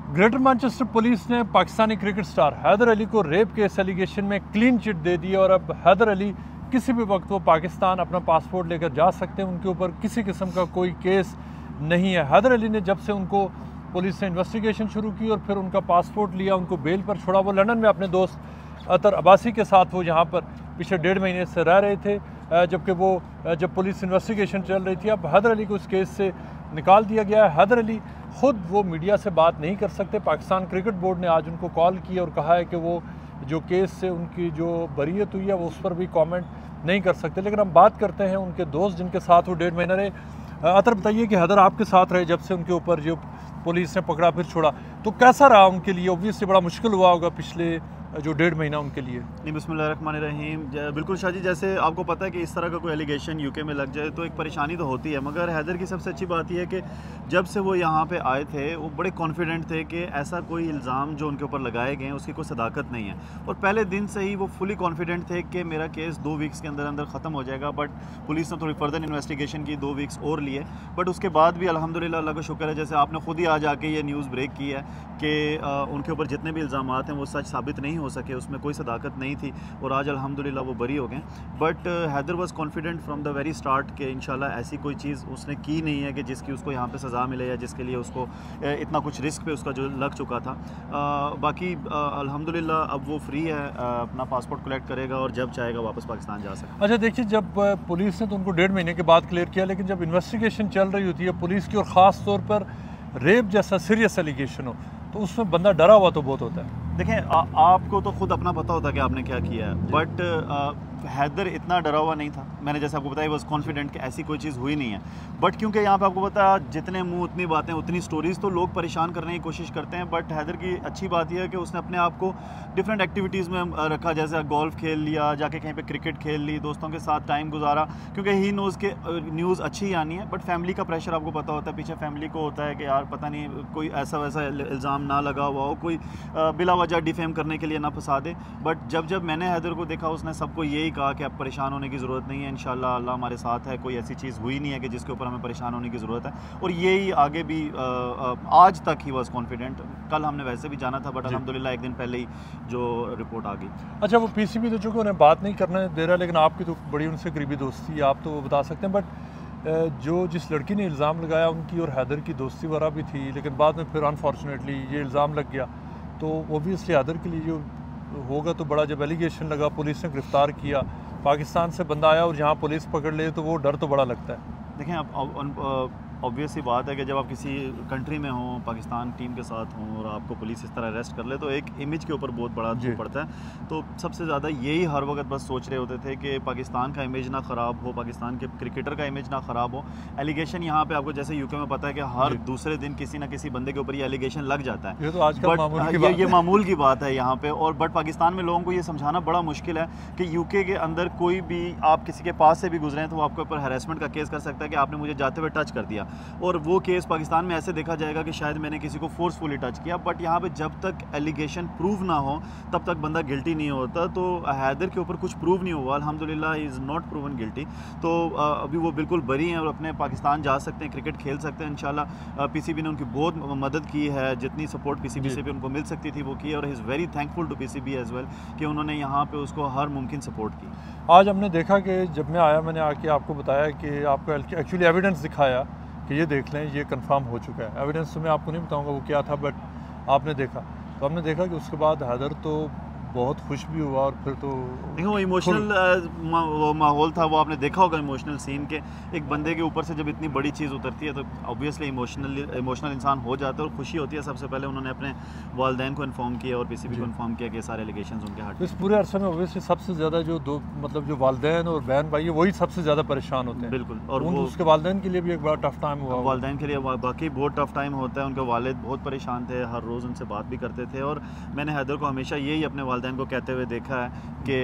Greater Manchester police ने Pakistani cricket star Haider Ali को rape case allegation में क्लीन चिट दे दी और अब हैदर अली किसी भी वक्त वो पाकिस्तान अपना पासपोर्ट लेकर जा सकते हैं। उनके ऊपर किसी किस्म का कोई केस नहीं है। हैदर अली ने जब से उनको पुलिस ने इन्वेस्टिगेशन शुरू की और फिर उनका पासपोर्ट लिया, उनको बेल पर छोड़ा, वो लंदन में अपने दोस्त अतर अब्बासी के साथ वो यहाँ पर पिछले 1.5 महीने से रह रहे थे, जबकि वो जब पुलिस इन्वेस्टिगेशन चल रही थी। अब हैदर अली को इस केस से निकाल दिया गया है। हैदर अली खुद वो मीडिया से बात नहीं कर सकते। पाकिस्तान क्रिकेट बोर्ड ने आज उनको कॉल किया और कहा है कि वो जो केस से उनकी जो बरीयत हुई है वो उस पर भी कमेंट नहीं कर सकते। लेकिन हम बात करते हैं उनके दोस्त जिनके साथ वो 1.5 महीना रहे। अतर बताइए कि हैदर आपके साथ रहे जब से उनके ऊपर जो पुलिस ने पकड़ा फिर छोड़ा, तो कैसा रहा उनके लिए? ऑब्वियसली बड़ा मुश्किल हुआ होगा पिछले जो 1.5 महीना उनके लिए। नहीं, बिस्मिल्लाहिर्रहमानिर्रहीम। बिल्कुल शाह जी, जैसे आपको पता है कि इस तरह का कोई एलिगेशन यूके में लग जाए तो एक परेशानी तो होती है, मगर हैदर की सबसे अच्छी बात यह है कि जब से वो यहाँ पे आए थे वो बड़े कॉन्फिडेंट थे कि ऐसा कोई इल्ज़ाम जो उनके ऊपर लगाए गए हैं उसकी कोई सदाकत नहीं है। और पहले दिन से ही वो फुली कॉन्फिडेंट थे कि मेरा केस 2 वीक्स के अंदर अंदर ख़त्म हो जाएगा। बट पुलिस ने थोड़ी फर्दर इन्वेस्टिगेशन की, 2 वीक्स और लिए, बट उसके बाद भी अल्हम्दुलिल्लाह अल्लाह का शुक्र है, जैसे आपने खुद ही आज आके ये न्यूज़ ब्रेक की है कि उनके ऊपर जितने भी इल्ज़ाम हैं वो सच साबित नहीं हो सके, उसमें कोई सदाकत नहीं थी और आज अल्हम्दुलिल्लाह वो बरी हो गए। But Haider was confident from the very start कि इंशाल्लाह ऐसी कोई चीज़ उसने की नहीं है कि जिसकी उसको यहाँ पे सज़ा मिले या जिसके लिए उसको इतना कुछ रिस्क पे उसका जो लग चुका था। बाकी अल्हम्दुलिल्लाह अब वो फ्री है, अपना पासपोर्ट कलेक्ट करेगा और जब चाहेगा वापस पाकिस्तान जा सकता है। अच्छा देखिए, जब पुलिस ने तो उनको 1.5 महीने के बाद क्लियर किया, लेकिन जब इन्वेस्टिगेशन चल रही होती है पुलिस की और ख़ास तौर पर रेप जैसा सीरियस एलिगेशन हो तो उसमें बंदा डरा हुआ तो बहुत होता है। देखें, आपको तो खुद अपना पता होता है कि आपने क्या किया है, बट हैदर इतना डरा हुआ नहीं था। मैंने जैसे आपको बताया वॉज कॉन्फिडेंट कि ऐसी कोई चीज़ हुई नहीं है। बट क्योंकि यहाँ पे आपको पता है जितने मुंह उतनी बातें उतनी स्टोरीज़, तो लोग परेशान करने की कोशिश करते हैं। बट हैदर की अच्छी बात यह है कि उसने अपने आप को डिफरेंट एक्टिविटीज़ में रखा, जैसे गोल्फ खेल लिया, जाके कहीं पे क्रिकेट खेल ली, दोस्तों के साथ टाइम गुजारा, क्योंकि ही नोज़ के न्यूज़ अच्छी ही आनी है। बट फैमिली का प्रेशर आपको पता होता है, पीछे फैमिली को होता है कि यार पता नहीं कोई ऐसा वैसा इल्ज़ाम ना लगा हुआ हो, कोई बिला वजह डिफेम करने के लिए ना फंसा दे। बट जब मैंने हैदर को देखा उसने सबको यही कहा कि आप परेशान होने की ज़रूरत नहीं है, इंशाल्लाह अल्लाह हमारे साथ है, कोई ऐसी चीज़ हुई नहीं है कि जिसके ऊपर हमें परेशान होने की ज़रूरत है। और यही आगे भी आज तक ही वॉज कॉन्फिडेंट। कल हमने वैसे भी जाना था बट अल्हम्दुलिल्लाह एक दिन पहले ही जो रिपोर्ट आ गई। अच्छा, वो पीसीबी तो चूँकि उन्हें बात नहीं करने दे रहा, लेकिन आपकी तो बड़ी उनसे करीबी दोस्ती, आप तो वो बता सकते हैं। बट जो जिस लड़की ने इल्ज़ाम लगाया उनकी और हैदर की दोस्ती वगैरह भी थी, लेकिन बाद में फिर अनफॉर्चुनेटली ये इल्ज़ाम लग गया, तो ओबियसली हैदर के लिए जो होगा तो बड़ा, जब एलिगेशन लगा, पुलिस ने गिरफ़्तार किया, पाकिस्तान से बंदा आया और यहाँ पुलिस पकड़ ले तो वो डर तो बड़ा लगता है। देखें, अब ऑब्वियस सी बात है कि जब आप किसी कंट्री में हों, पाकिस्तान टीम के साथ हों और आपको पुलिस इस तरह अरेस्ट कर ले तो एक इमेज के ऊपर बहुत बड़ा असर पड़ता है। तो सबसे ज़्यादा यही हर वक्त बस सोच रहे होते थे कि पाकिस्तान का इमेज ना ख़राब हो, पाकिस्तान के क्रिकेटर का इमेज ना ख़राब हो। एलिगेशन यहाँ पे आपको जैसे यूके में पता है कि हर दूसरे दिन किसी ना किसी बंदे के ऊपर ये एलिगेशन लग जाता है। ये तो आजकल ये मामूल की बात है यहाँ पे। और बट पाकिस्तान में लोगों को ये समझाना बड़ा मुश्किल है कि यूके के अंदर कोई भी आप किसी के पास से भी गुजरे तो वो आपके ऊपर हैरेसमेंट का केस कर सकता है कि आपने मुझे जाते हुए टच कर दिया, और वो केस पाकिस्तान में ऐसे देखा जाएगा कि शायद मैंने किसी को फोर्सफुली टच किया। बट यहाँ पे जब तक एलिगेशन प्रूव ना हो तब तक बंदा गिल्टी नहीं होता। तो हैदर के ऊपर कुछ प्रूव नहीं हुआ, अल्हम्दुलिल्लाह he is not proven guilty. तो अभी वो बिल्कुल बरी हैं और अपने पाकिस्तान जा सकते हैं, क्रिकेट खेल सकते हैं इंशाल्लाह। पीसीबी ने उनकी बहुत मदद की है, जितनी सपोर्ट पीसीबी से भी उनको मिल सकती थी वो की, और is very thankful to PCB as well कि उन्होंने यहाँ पर उसको हर मुमकिन सपोर्ट की। आज हमने देखा कि जब मैं आया मैंने आके आपको बताया कि आपको एक्चुअली एविडेंस दिखाया कि ये देख लें ये कंफर्म हो चुका है। एविडेंस तो मैं आपको नहीं बताऊंगा वो क्या था, बट आपने देखा तो हमने देखा कि उसके बाद हैदर तो बहुत खुश भी हुआ। और फिर तो देखो वो इमोशनल माहौल था, वो आपने देखा होगा इमोशनल सीन के। एक बंदे के ऊपर से जब इतनी बड़ी चीज़ उतरती है तो ऑब्वियसली इमोशनल इंसान हो जाता है और खुशी होती है। सबसे पहले उन्होंने अपने वालिदैन को इन्फॉर्म किया और पीसीबी को इन्फॉर्म किया कि सारे एलिगेशंस उनके हाथ। इस पूरे अरसे में ऑब्वियसली सबसे ज़्यादा जो दो मतलब जो वालिदैन और बहन भाई है वही सबसे ज़्यादा परेशान होते हैं। बिल्कुल, और वो उसके वालिदैन के लिए भी एक बड़ा टफ टाइम हुआ। वालिदैन के लिए बाकी बहुत टफ टाइम होता है। उनके वालिद बहुत परेशान थे, हर रोज़ उनसे बात भी करते थे, और मैंने हैदर को हमेशा यही अपने वालिदैन को कहते हुए देखा है कि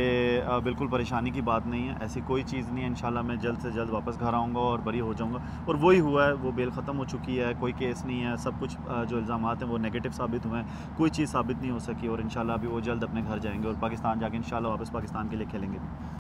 बिल्कुल परेशानी की बात नहीं है, ऐसी कोई चीज़ नहीं है, इंशाल्लाह मैं जल्द से जल्द वापस घर आऊँगा और बरी हो जाऊँगा। और वही हुआ है, वो बेल ख़त्म हो चुकी है, कोई केस नहीं है, सब कुछ जो इल्ज़ामात हैं वो नेगेटिव साबित हुए हैं, कोई चीज़ साबित नहीं हो सकी, और इंशाल्लाह अभी वो जल्द अपने घर जाएंगे और पाकिस्तान जाके इंशाल्लाह वापस पाकिस्तान के लिए खेलेंगे।